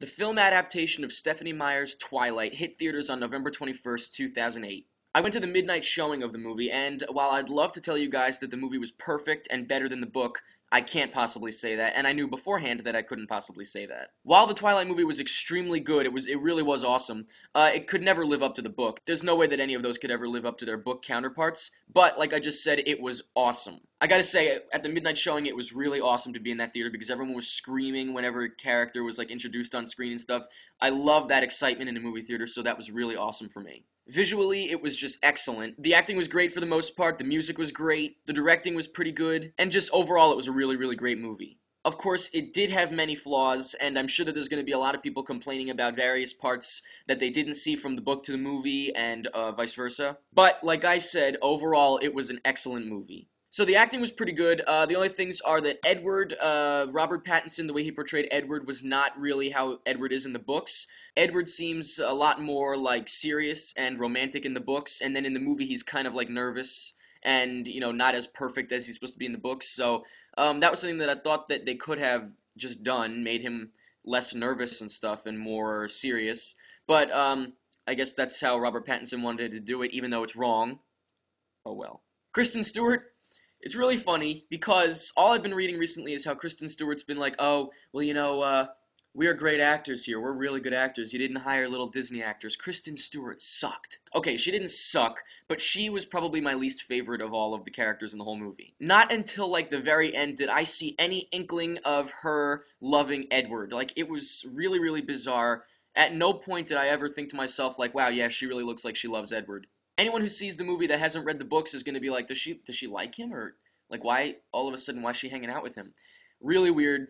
The film adaptation of Stephenie Meyer's Twilight hit theaters on November 21st, 2008. I went to the midnight showing of the movie, and while I'd love to tell you guys that the movie was perfect and better than the book, I can't possibly say that, and I knew beforehand that I couldn't possibly say that. While the Twilight movie was extremely good, it really was awesome, it could never live up to the book. There's no way that any of those could ever live up to their book counterparts, but like I just said, it was awesome. I gotta say, at the midnight showing, it was really awesome to be in that theater because everyone was screaming whenever a character was like introduced on screen and stuff. I love that excitement in a movie theater, so that was really awesome for me. Visually, it was just excellent. The acting was great for the most part, the music was great, the directing was pretty good, and just overall it was a really, really great movie. Of course, it did have many flaws, and I'm sure that there's going to be a lot of people complaining about various parts that they didn't see from the book to the movie, and vice versa. But, like I said, overall it was an excellent movie. So the acting was pretty good. The only things are that Edward, Robert Pattinson, the way he portrayed Edward was not really how Edward is in the books. Edward seems a lot more like serious and romantic in the books, and then in the movie he's kind of like nervous and, you know, not as perfect as he's supposed to be in the books. So that was something that I thought that they could have just done, made him less nervous and stuff and more serious. But I guess that's how Robert Pattinson wanted to do it, even though it's wrong. Oh well. Kristen Stewart. It's really funny because all I've been reading recently is how Kristen Stewart's been like, oh, well, you know, we are great actors here. We're really good actors. You didn't hire little Disney actors. Kristen Stewart sucked. Okay, she didn't suck, but she was probably my least favorite of all of the characters in the whole movie. Not until, like, the very end did I see any inkling of her loving Edward. Like, it was really, really bizarre. At no point did I ever think to myself, like, wow, yeah, she really looks like she loves Edward. Anyone who sees the movie that hasn't read the books is going to be like, does she like him? Or, like, why, all of a sudden, why is she hanging out with him? Really weird.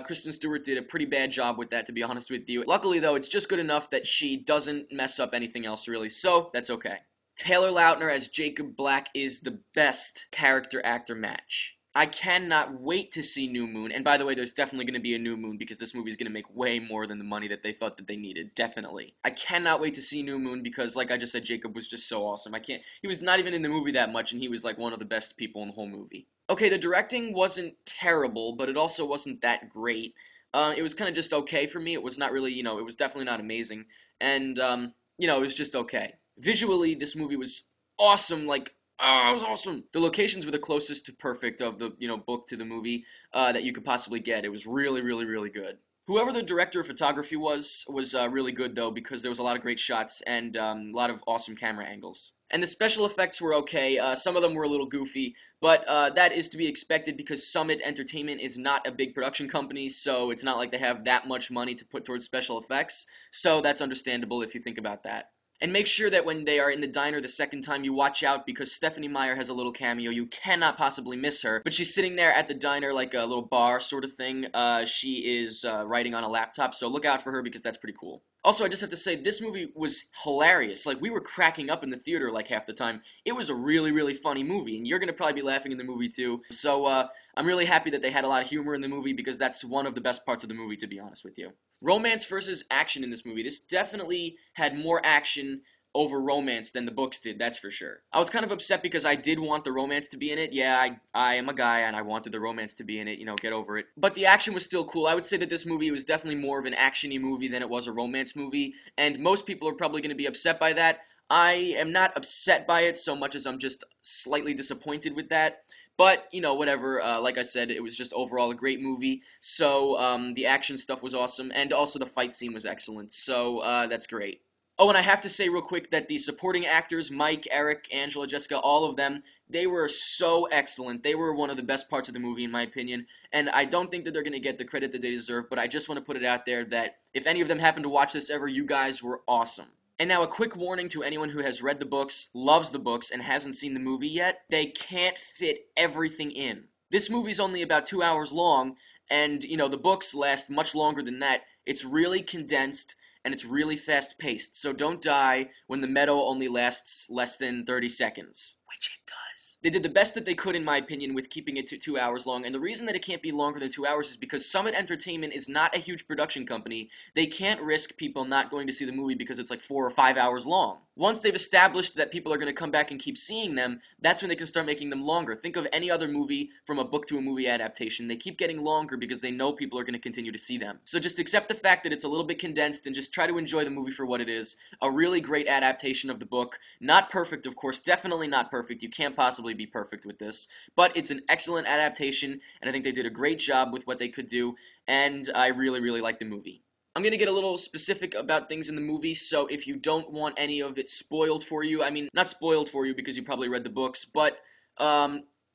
Kristen Stewart did a pretty bad job with that, to be honest with you. Luckily, though, it's just good enough that she doesn't mess up anything else, really, so that's okay. Taylor Lautner as Jacob Black is the best character-actor match. I cannot wait to see New Moon, and by the way, there's definitely going to be a New Moon because this movie is going to make way more than the money that they thought that they needed, definitely. I cannot wait to see New Moon because, like I just said, Jacob was just so awesome. He was not even in the movie that much, and he was like one of the best people in the whole movie. Okay, the directing wasn't terrible, but it also wasn't that great. It was kind of just okay for me. It was not really, it was definitely not amazing, and, it was just okay. Visually, this movie was awesome, like, oh, it was awesome. The locations were the closest to perfect of the, book to the movie that you could possibly get. It was really, really, really good. Whoever the director of photography was really good, though, because there was a lot of great shots and a lot of awesome camera angles. And the special effects were okay. Some of them were a little goofy, but that is to be expected because Summit Entertainment is not a big production company, so it's not like they have that much money to put towards special effects, so that's understandable if you think about that. And make sure that when they are in the diner the second time, you watch out because Stephenie Meyer has a little cameo. You cannot possibly miss her. But she's sitting there at the diner like a little bar sort of thing. She is writing on a laptop, so look out for her because that's pretty cool. Also, I just have to say, this movie was hilarious. Like, we were cracking up in the theater like half the time. It was a really, really funny movie, and you're going to probably be laughing in the movie too. So, I'm really happy that they had a lot of humor in the movie because that's one of the best parts of the movie, to be honest with you. Romance versus action in this movie. This definitely had more action over romance than the books did, that's for sure. I was kind of upset because I did want the romance to be in it. Yeah, I am a guy and I wanted the romance to be in it, get over it. But the action was still cool. I would say that this movie was definitely more of an action-y movie than it was a romance movie, and most people are probably going to be upset by that. I am not upset by it so much as I'm just slightly disappointed with that. But, whatever, like I said, it was just overall a great movie, so the action stuff was awesome, and also the fight scene was excellent, so that's great. Oh, and I have to say real quick that the supporting actors, Mike, Eric, Angela, Jessica, all of them, they were so excellent. They were one of the best parts of the movie, in my opinion, and I don't think that they're going to get the credit that they deserve, but I just want to put it out there that if any of them happen to watch this ever, you guys were awesome. And now a quick warning to anyone who has read the books, loves the books, and hasn't seen the movie yet, they can't fit everything in. This movie's only about 2 hours long, and, the books last much longer than that. It's really condensed, and it's really fast-paced, so don't die when the meadow only lasts less than 30 seconds. Which it does. guys. They did the best that they could, in my opinion, with keeping it to 2 hours long, and the reason that it can't be longer than 2 hours is because Summit Entertainment is not a huge production company. They can't risk people not going to see the movie because it's like 4 or 5 hours long. Once they've established that people are going to come back and keep seeing them, that's when they can start making them longer. Think of any other movie from a book to a movie adaptation. They keep getting longer because they know people are going to continue to see them. So just accept the fact that it's a little bit condensed and just try to enjoy the movie for what it is. A really great adaptation of the book. Not perfect, of course, definitely not perfect. You can't possibly be perfect with this, but it's an excellent adaptation, and I think they did a great job with what they could do, and I really, really like the movie. I'm going to get a little specific about things in the movie, so if you don't want any of it spoiled for you, I mean, not spoiled for you because you probably read the books, but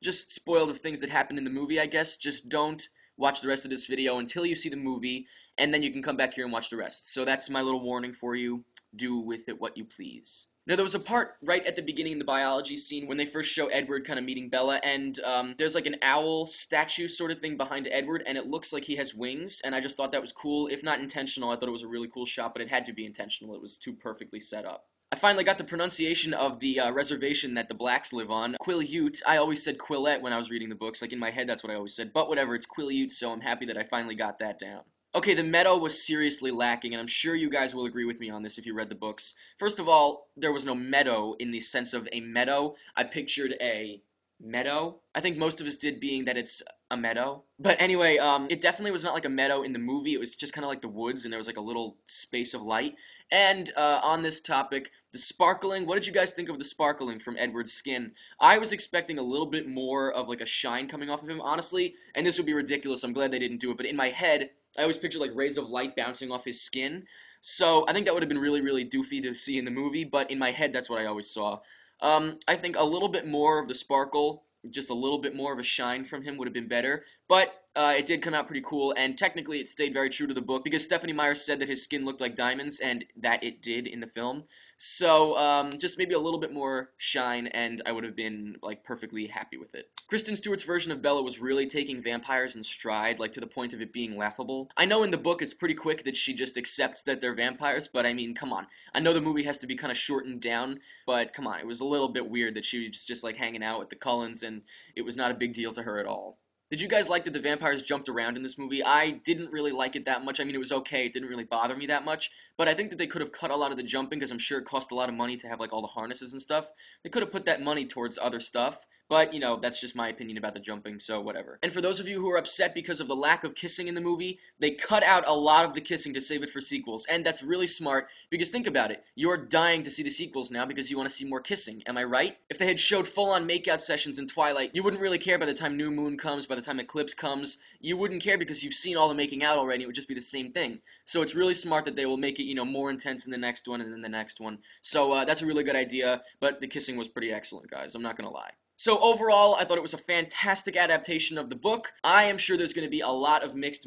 just spoiled of things that happen in the movie, I guess. Just don't watch the rest of this video until you see the movie, and then you can come back here and watch the rest. So that's my little warning for you. Do with it what you please. Now, there was a part right at the beginning in the biology scene when they first show Edward kind of meeting Bella, and there's like an owl statue sort of thing behind Edward, and it looks like he has wings, and I just thought that was cool. If not intentional, I thought it was a really cool shot, but it had to be intentional. It was too perfectly set up. I finally got the pronunciation of the reservation that the blacks live on. Quileute. I always said Quillette when I was reading the books. Like, in my head, that's what I always said. But whatever, it's Quileute, so I'm happy that I finally got that down. Okay, the meadow was seriously lacking, and I'm sure you guys will agree with me on this if you read the books. First of all, there was no meadow in the sense of a meadow. I pictured a meadow. I think most of us did, being that it's a meadow. But anyway, it definitely was not like a meadow in the movie. It was just kind of like the woods, and there was like a little space of light. And on this topic, the sparkling, what did you guys think of the sparkling from Edward's skin? I was expecting a little bit more of like a shine coming off of him, honestly, and this would be ridiculous. I'm glad they didn't do it, but in my head, I always picture like rays of light bouncing off his skin. So I think that would have been really, really doofy to see in the movie, but in my head, that's what I always saw. I think a little bit more of the sparkle, just a little bit more of a shine from him would have been better, but it did come out pretty cool, and technically it stayed very true to the book, because Stephenie Meyer said that his skin looked like diamonds, and that it did in the film. So, just maybe a little bit more shine, and I would have been, like, perfectly happy with it. Kristen Stewart's version of Bella was really taking vampires in stride, like, to the point of it being laughable. I know in the book it's pretty quick that she just accepts that they're vampires, but I mean, come on. I know the movie has to be kind of shortened down, but come on, it was a little bit weird that she was just like, hanging out with the Cullens, and it was not a big deal to her at all. Did you guys like that the vampires jumped around in this movie? I didn't really like it that much. I mean, it was okay. It didn't really bother me that much. But I think that they could have cut a lot of the jumping, because I'm sure it cost a lot of money to have, like, all the harnesses and stuff. They could have put that money towards other stuff. But, you know, that's just my opinion about the jumping, so whatever. And for those of you who are upset because of the lack of kissing in the movie, they cut out a lot of the kissing to save it for sequels. And that's really smart, because think about it. You're dying to see the sequels now because you want to see more kissing. Am I right? If they had showed full-on makeout sessions in Twilight, you wouldn't really care by the time New Moon comes, by the time Eclipse comes. You wouldn't care because you've seen all the making out already. It would just be the same thing. So it's really smart that they will make it, you know, more intense in the next one and then the next one. So that's a really good idea, but the kissing was pretty excellent, guys. I'm not gonna lie. So overall, I thought it was a fantastic adaptation of the book. I am sure there's going to be a lot of mixed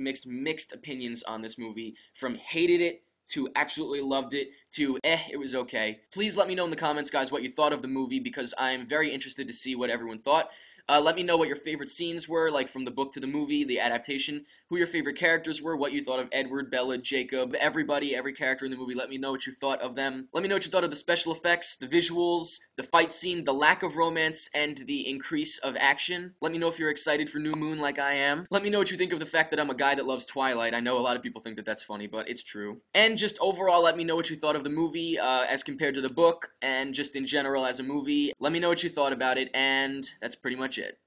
opinions on this movie, from hated it to absolutely loved it to it was okay. Please let me know in the comments, guys, what you thought of the movie, because I'm very interested to see what everyone thought. Let me know what your favorite scenes were, like from the book to the movie, the adaptation, who your favorite characters were, what you thought of Edward, Bella, Jacob, everybody, every character in the movie. Let me know what you thought of them. Let me know what you thought of the special effects, the visuals, the fight scene, the lack of romance, and the increase of action. Let me know if you're excited for New Moon like I am. Let me know what you think of the fact that I'm a guy that loves Twilight. I know a lot of people think that that's funny, but it's true. And just overall, let me know what you thought of the movie as compared to the book, and just in general as a movie. Let me know what you thought about it, and that's pretty much it.